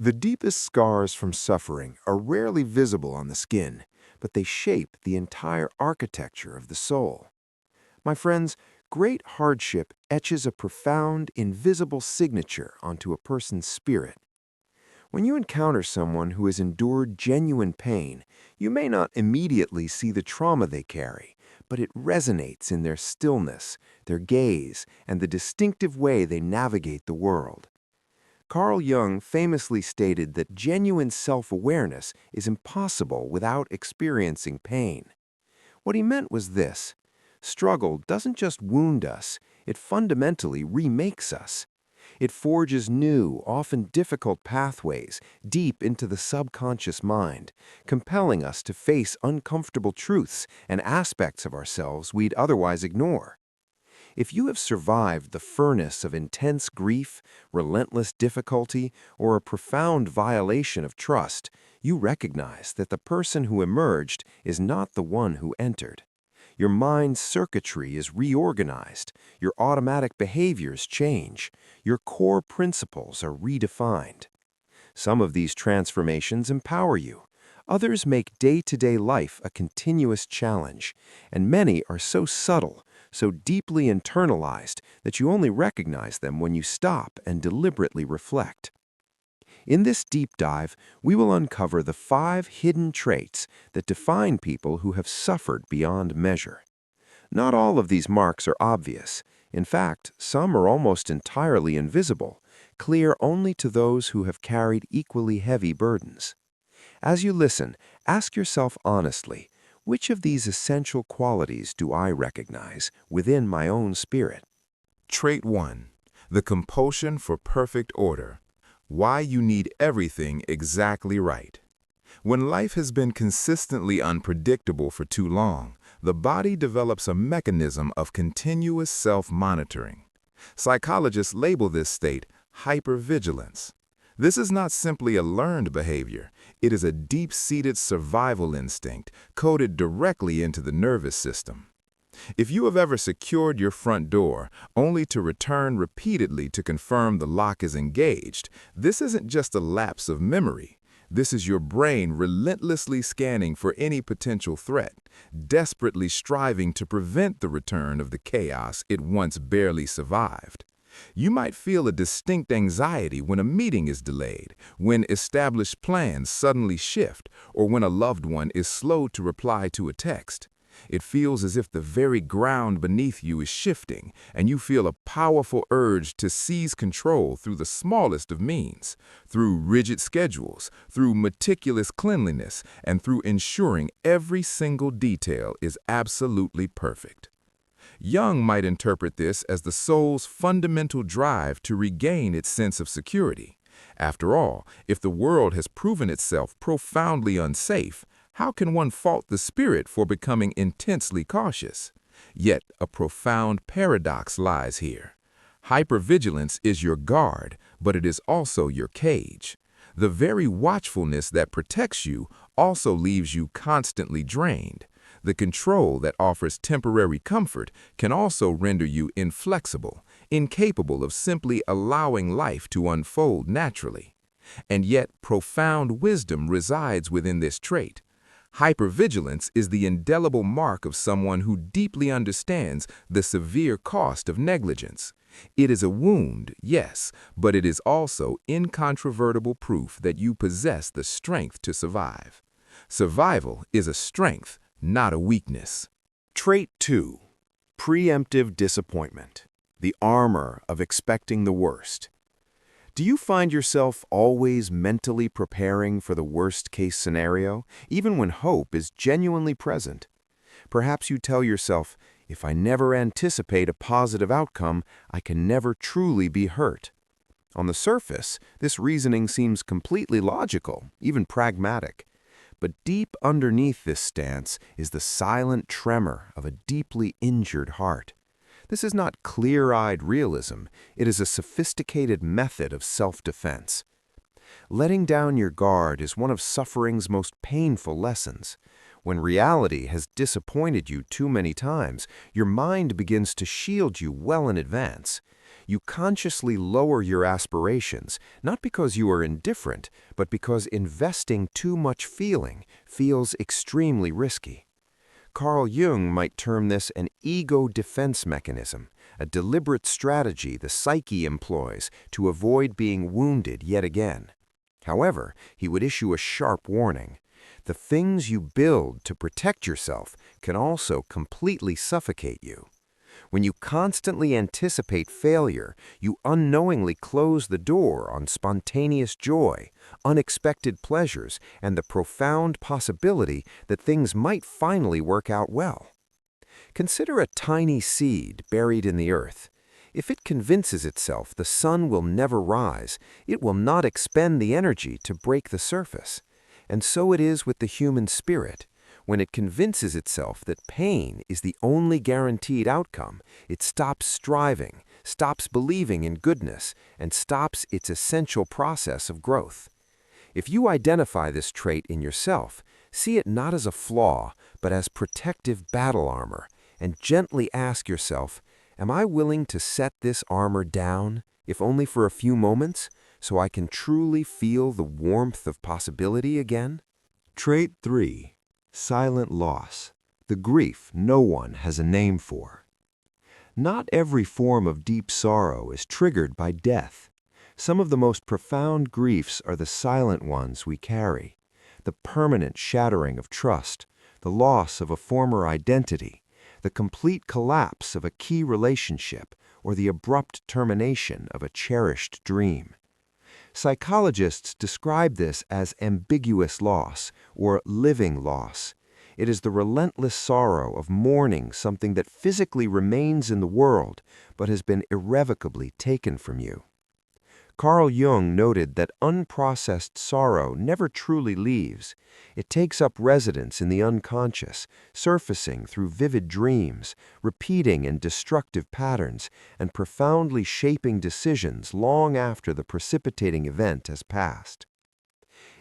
The deepest scars from suffering are rarely visible on the skin, but they shape the entire architecture of the soul. My friends, great hardship etches a profound, invisible signature onto a person's spirit. When you encounter someone who has endured genuine pain, you may not immediately see the trauma they carry, but it resonates in their stillness, their gaze, and the distinctive way they navigate the world. Carl Jung famously stated that genuine self-awareness is impossible without experiencing pain. What he meant was this: struggle doesn't just wound us, it fundamentally remakes us. It forges new, often difficult pathways deep into the subconscious mind, compelling us to face uncomfortable truths and aspects of ourselves we'd otherwise ignore. If you have survived the furnace of intense grief, relentless difficulty, or a profound violation of trust, you recognize that the person who emerged is not the one who entered. Your mind's circuitry is reorganized, your automatic behaviors change, your core principles are redefined. Some of these transformations empower you. Others make day-to-day life a continuous challenge, and many are so subtle, so deeply internalized that you only recognize them when you stop and deliberately reflect. In this deep dive, we will uncover the 5 hidden traits that define people who have suffered beyond measure. Not all of these marks are obvious. In fact, some are almost entirely invisible, clear only to those who have carried equally heavy burdens. As you listen, ask yourself honestly, which of these essential qualities do I recognize within my own spirit? Trait 1. The compulsion for perfect order. Why you need everything exactly right. When life has been consistently unpredictable for too long, the body develops a mechanism of continuous self-monitoring. Psychologists label this state hypervigilance. This is not simply a learned behavior. It is a deep-seated survival instinct coded directly into the nervous system. If you have ever secured your front door only to return repeatedly to confirm the lock is engaged, this isn't just a lapse of memory. This is your brain relentlessly scanning for any potential threat, desperately striving to prevent the return of the chaos it once barely survived. You might feel a distinct anxiety when a meeting is delayed, when established plans suddenly shift, or when a loved one is slow to reply to a text. It feels as if the very ground beneath you is shifting, and you feel a powerful urge to seize control through the smallest of means, through rigid schedules, through meticulous cleanliness, and through ensuring every single detail is absolutely perfect. Jung might interpret this as the soul's fundamental drive to regain its sense of security. After all, if the world has proven itself profoundly unsafe, how can one fault the spirit for becoming intensely cautious? Yet a profound paradox lies here. Hypervigilance is your guard, but it is also your cage. The very watchfulness that protects you also leaves you constantly drained. The control that offers temporary comfort can also render you inflexible, incapable of simply allowing life to unfold naturally. And yet, profound wisdom resides within this trait. Hypervigilance is the indelible mark of someone who deeply understands the severe cost of negligence. It is a wound, yes, but it is also incontrovertible proof that you possess the strength to survive. Survival is a strength, not a weakness. Trait 2. Pre-emptive disappointment. The armor of expecting the worst. Do you find yourself always mentally preparing for the worst-case scenario, even when hope is genuinely present? Perhaps you tell yourself, if I never anticipate a positive outcome, I can never truly be hurt. On the surface, this reasoning seems completely logical, even pragmatic. But deep underneath this stance is the silent tremor of a deeply injured heart. This is not clear-eyed realism, it is a sophisticated method of self-defense. Letting down your guard is one of suffering's most painful lessons. When reality has disappointed you too many times, your mind begins to shield you well in advance. You consciously lower your aspirations, not because you are indifferent, but because investing too much feeling feels extremely risky. Carl Jung might term this an ego defense mechanism, a deliberate strategy the psyche employs to avoid being wounded yet again. However, he would issue a sharp warning. The things you build to protect yourself can also completely suffocate you. When you constantly anticipate failure, you unknowingly close the door on spontaneous joy, unexpected pleasures, and the profound possibility that things might finally work out well. Consider a tiny seed buried in the earth. If it convinces itself the sun will never rise, it will not expend the energy to break the surface. And so it is with the human spirit. When it convinces itself that pain is the only guaranteed outcome, it stops striving, stops believing in goodness, and stops its essential process of growth. If you identify this trait in yourself, see it not as a flaw, but as protective battle armor, and gently ask yourself, am I willing to set this armor down, if only for a few moments, so I can truly feel the warmth of possibility again? Trait 3. Silent loss, the grief no one has a name for. Not every form of deep sorrow is triggered by death. Some of the most profound griefs are the silent ones we carry, the permanent shattering of trust, the loss of a former identity, the complete collapse of a key relationship, or the abrupt termination of a cherished dream. Psychologists describe this as ambiguous loss or living loss. It is the relentless sorrow of mourning something that physically remains in the world but has been irrevocably taken from you. Carl Jung noted that unprocessed sorrow never truly leaves. It takes up residence in the unconscious, surfacing through vivid dreams, repeating in destructive patterns, and profoundly shaping decisions long after the precipitating event has passed.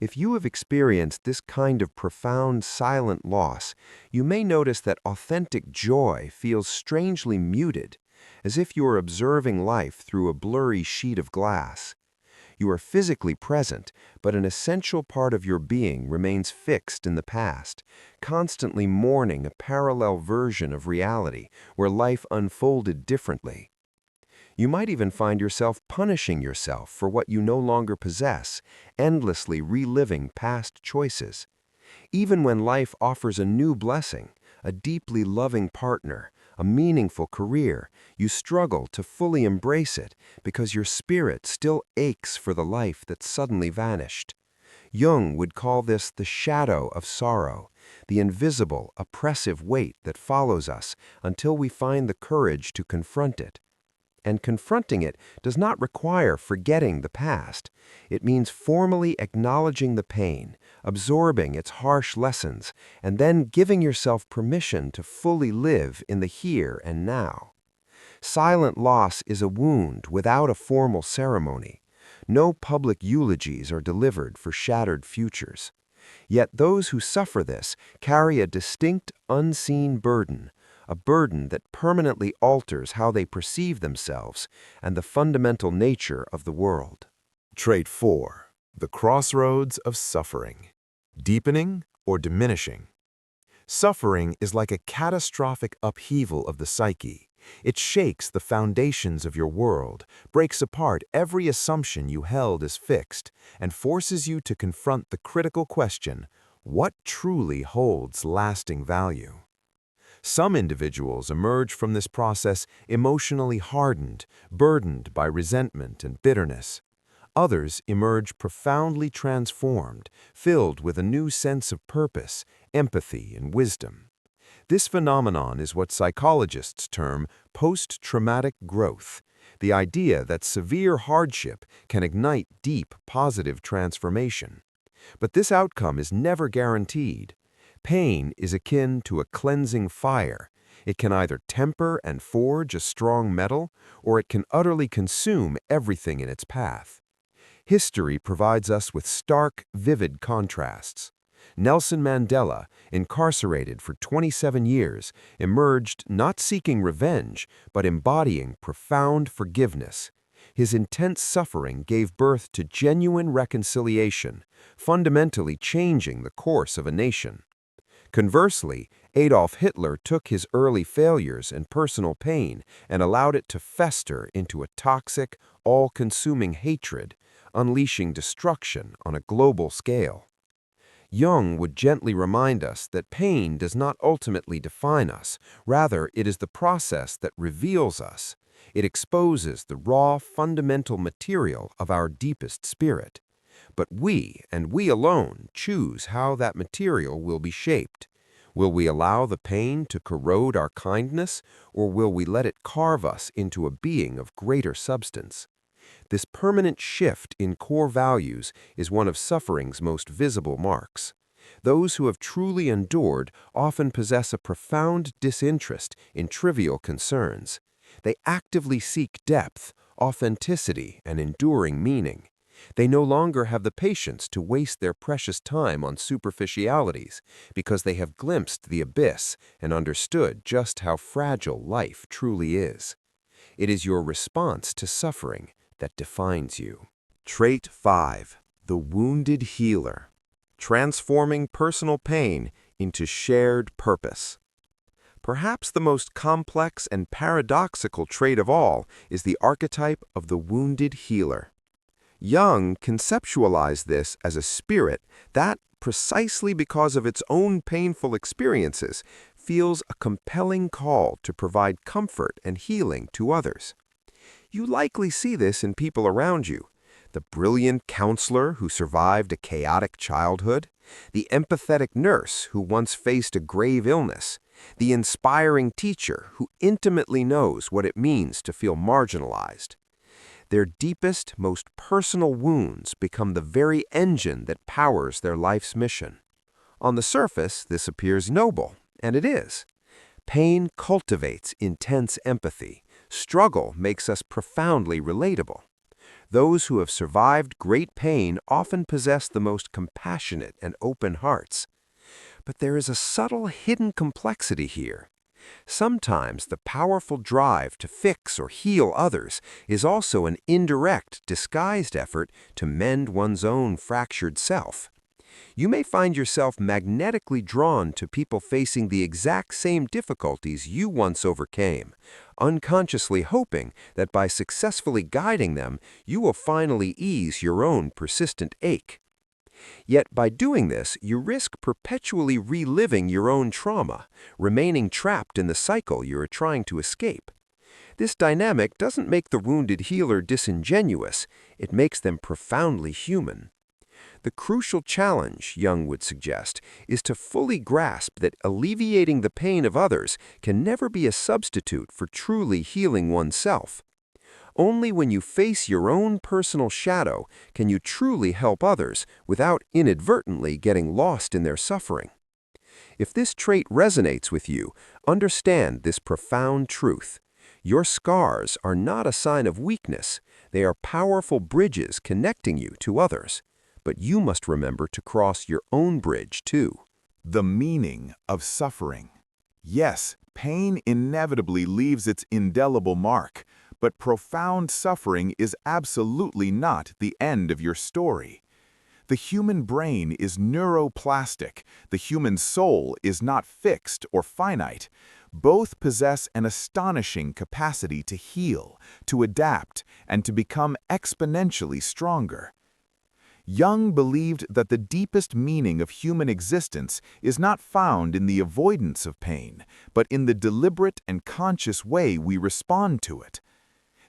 If you have experienced this kind of profound silent loss, you may notice that authentic joy feels strangely muted, as if you are observing life through a blurry sheet of glass. You are physically present, but an essential part of your being remains fixed in the past, constantly mourning a parallel version of reality where life unfolded differently. You might even find yourself punishing yourself for what you no longer possess, endlessly reliving past choices. Even when life offers a new blessing, a deeply loving partner, a meaningful career, you struggle to fully embrace it because your spirit still aches for the life that suddenly vanished. Jung would call this the shadow of sorrow, the invisible, oppressive weight that follows us until we find the courage to confront it. And confronting it does not require forgetting the past. It means formally acknowledging the pain, absorbing its harsh lessons, and then giving yourself permission to fully live in the here and now. Silent loss is a wound without a formal ceremony. No public eulogies are delivered for shattered futures. Yet those who suffer this carry a distinct, unseen burden, a burden that permanently alters how they perceive themselves and the fundamental nature of the world. Trait 4. The crossroads of suffering. Deepening or diminishing. Suffering is like a catastrophic upheaval of the psyche. It shakes the foundations of your world, breaks apart every assumption you held as fixed, and forces you to confront the critical question, what truly holds lasting value? Some individuals emerge from this process emotionally hardened, burdened by resentment and bitterness. Others emerge profoundly transformed, filled with a new sense of purpose, empathy, and wisdom. This phenomenon is what psychologists term post-traumatic growth, the idea that severe hardship can ignite deep, positive transformation. But this outcome is never guaranteed. Pain is akin to a cleansing fire. It can either temper and forge a strong metal, or it can utterly consume everything in its path. History provides us with stark, vivid contrasts. Nelson Mandela, incarcerated for 27 years, emerged not seeking revenge, but embodying profound forgiveness. His intense suffering gave birth to genuine reconciliation, fundamentally changing the course of a nation. Conversely, Adolf Hitler took his early failures and personal pain and allowed it to fester into a toxic, all-consuming hatred, unleashing destruction on a global scale. Jung would gently remind us that pain does not ultimately define us, rather it is the process that reveals us. It exposes the raw, fundamental material of our deepest spirit. But we, and we alone, choose how that material will be shaped. Will we allow the pain to corrode our kindness, or will we let it carve us into a being of greater substance? This permanent shift in core values is one of suffering's most visible marks. Those who have truly endured often possess a profound disinterest in trivial concerns. They actively seek depth, authenticity, and enduring meaning. They no longer have the patience to waste their precious time on superficialities because they have glimpsed the abyss and understood just how fragile life truly is. It is your response to suffering that defines you. Trait 5. The wounded healer. Transforming personal pain into shared purpose. Perhaps the most complex and paradoxical trait of all is the archetype of the wounded healer. Jung conceptualized this as a spirit that, precisely because of its own painful experiences, feels a compelling call to provide comfort and healing to others. You likely see this in people around you: the brilliant counselor who survived a chaotic childhood, the empathetic nurse who once faced a grave illness, the inspiring teacher who intimately knows what it means to feel marginalized. Their deepest, most personal wounds become the very engine that powers their life's mission. On the surface, this appears noble, and it is. Pain cultivates intense empathy. Struggle makes us profoundly relatable. Those who have survived great pain often possess the most compassionate and open hearts. But there is a subtle hidden complexity here. Sometimes the powerful drive to fix or heal others is also an indirect, disguised effort to mend one's own fractured self. You may find yourself magnetically drawn to people facing the exact same difficulties you once overcame, unconsciously hoping that by successfully guiding them, you will finally ease your own persistent ache. Yet by doing this, you risk perpetually reliving your own trauma, remaining trapped in the cycle you are trying to escape. This dynamic doesn't make the wounded healer disingenuous, it makes them profoundly human. The crucial challenge, Jung would suggest, is to fully grasp that alleviating the pain of others can never be a substitute for truly healing oneself. Only when you face your own personal shadow can you truly help others without inadvertently getting lost in their suffering. If this trait resonates with you, understand this profound truth. Your scars are not a sign of weakness. They are powerful bridges connecting you to others. But you must remember to cross your own bridge too. The meaning of suffering. Yes, pain inevitably leaves its indelible mark, but profound suffering is absolutely not the end of your story. The human brain is neuroplastic. The human soul is not fixed or finite. Both possess an astonishing capacity to heal, to adapt, and to become exponentially stronger. Jung believed that the deepest meaning of human existence is not found in the avoidance of pain, but in the deliberate and conscious way we respond to it.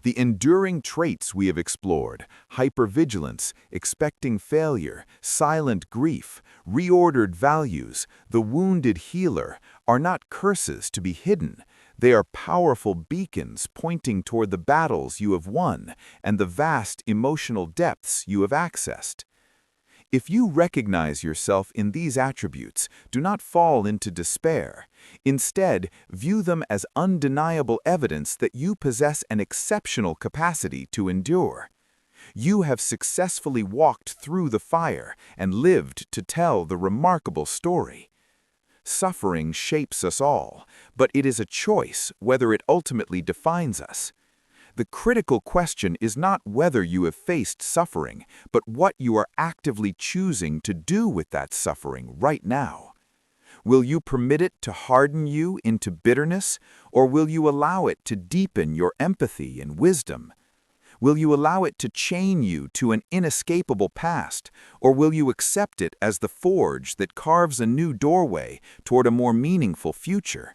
The enduring traits we have explored, hypervigilance, expecting failure, silent grief, reordered values, the wounded healer, are not curses to be hidden. They are powerful beacons pointing toward the battles you have won and the vast emotional depths you have accessed. If you recognize yourself in these attributes, do not fall into despair. Instead, view them as undeniable evidence that you possess an exceptional capacity to endure. You have successfully walked through the fire and lived to tell the remarkable story. Suffering shapes us all, but it is a choice whether it ultimately defines us. The critical question is not whether you have faced suffering, but what you are actively choosing to do with that suffering right now. Will you permit it to harden you into bitterness, or will you allow it to deepen your empathy and wisdom? Will you allow it to chain you to an inescapable past, or will you accept it as the forge that carves a new doorway toward a more meaningful future?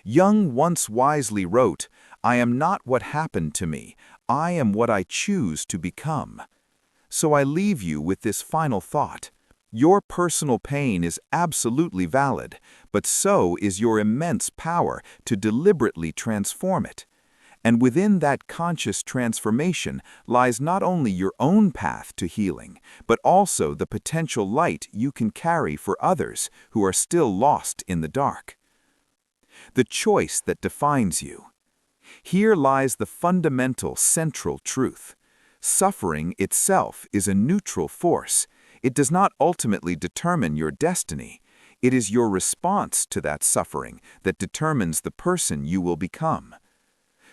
Jung once wisely wrote, "I am not what happened to me, I am what I choose to become." So I leave you with this final thought. Your personal pain is absolutely valid, but so is your immense power to deliberately transform it. And within that conscious transformation lies not only your own path to healing, but also the potential light you can carry for others who are still lost in the dark. The choice that defines you. Here lies the fundamental central truth. Suffering itself is a neutral force. It does not ultimately determine your destiny. It is your response to that suffering that determines the person you will become.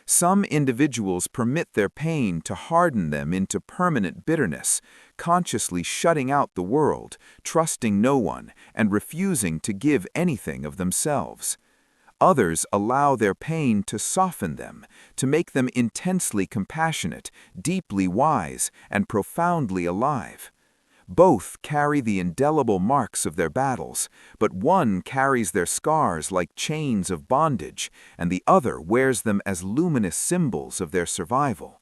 Some individuals permit their pain to harden them into permanent bitterness, consciously shutting out the world, trusting no one, and refusing to give anything of themselves. Others allow their pain to soften them, to make them intensely compassionate, deeply wise, and profoundly alive. Both carry the indelible marks of their battles, but one carries their scars like chains of bondage, and the other wears them as luminous symbols of their survival.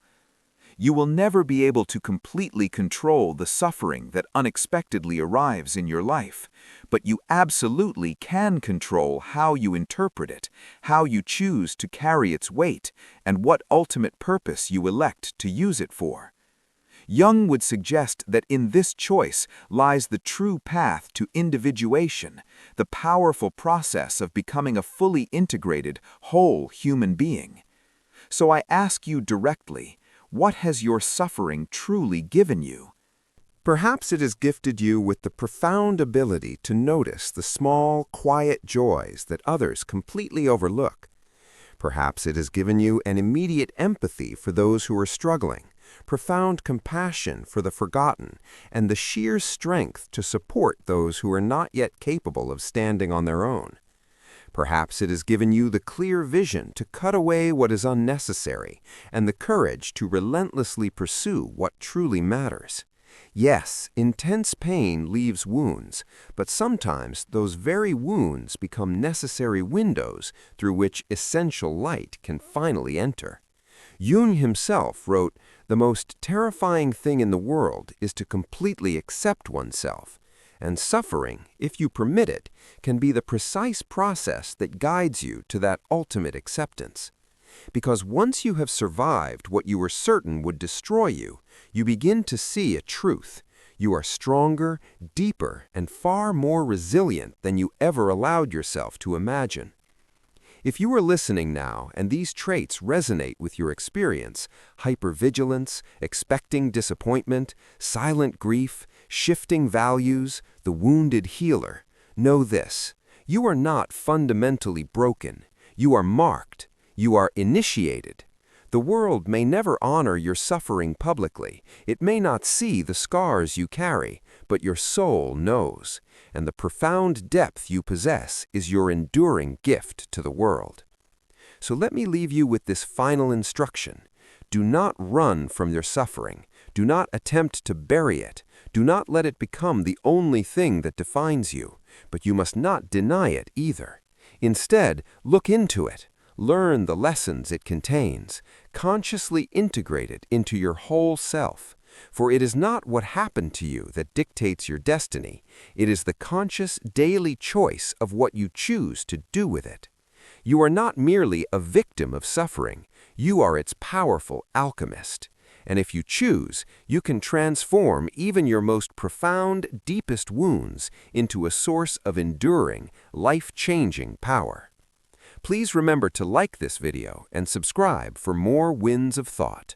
You will never be able to completely control the suffering that unexpectedly arrives in your life, but you absolutely can control how you interpret it, how you choose to carry its weight, and what ultimate purpose you elect to use it for. Jung would suggest that in this choice lies the true path to individuation, the powerful process of becoming a fully integrated, whole human being. So I ask you directly, what has your suffering truly given you? Perhaps it has gifted you with the profound ability to notice the small, quiet joys that others completely overlook. Perhaps it has given you an immediate empathy for those who are struggling, profound compassion for the forgotten, and the sheer strength to support those who are not yet capable of standing on their own. Perhaps it has given you the clear vision to cut away what is unnecessary and the courage to relentlessly pursue what truly matters. Yes, intense pain leaves wounds, but sometimes those very wounds become necessary windows through which essential light can finally enter. Jung himself wrote, "The most terrifying thing in the world is to completely accept oneself, and suffering, if you permit it, can be the precise process that guides you to that ultimate acceptance. Because once you have survived what you were certain would destroy you, you begin to see a truth. You are stronger, deeper, and far more resilient than you ever allowed yourself to imagine." If you are listening now and these traits resonate with your experience, hypervigilance, expecting disappointment, silent grief, shifting values, the wounded healer, know this: you are not fundamentally broken. You are marked. You are initiated. The world may never honor your suffering publicly. It may not see the scars you carry, but your soul knows, and the profound depth you possess is your enduring gift to the world. So let me leave you with this final instruction. Do not run from your suffering. Do not attempt to bury it. Do not let it become the only thing that defines you, but you must not deny it either. Instead, look into it. Learn the lessons it contains. Consciously integrate it into your whole self. For it is not what happened to you that dictates your destiny. It is the conscious daily choice of what you choose to do with it. You are not merely a victim of suffering. You are its powerful alchemist. And if you choose, you can transform even your most profound, deepest wounds into a source of enduring, life-changing power. Please remember to like this video and subscribe for more Winds of Thought.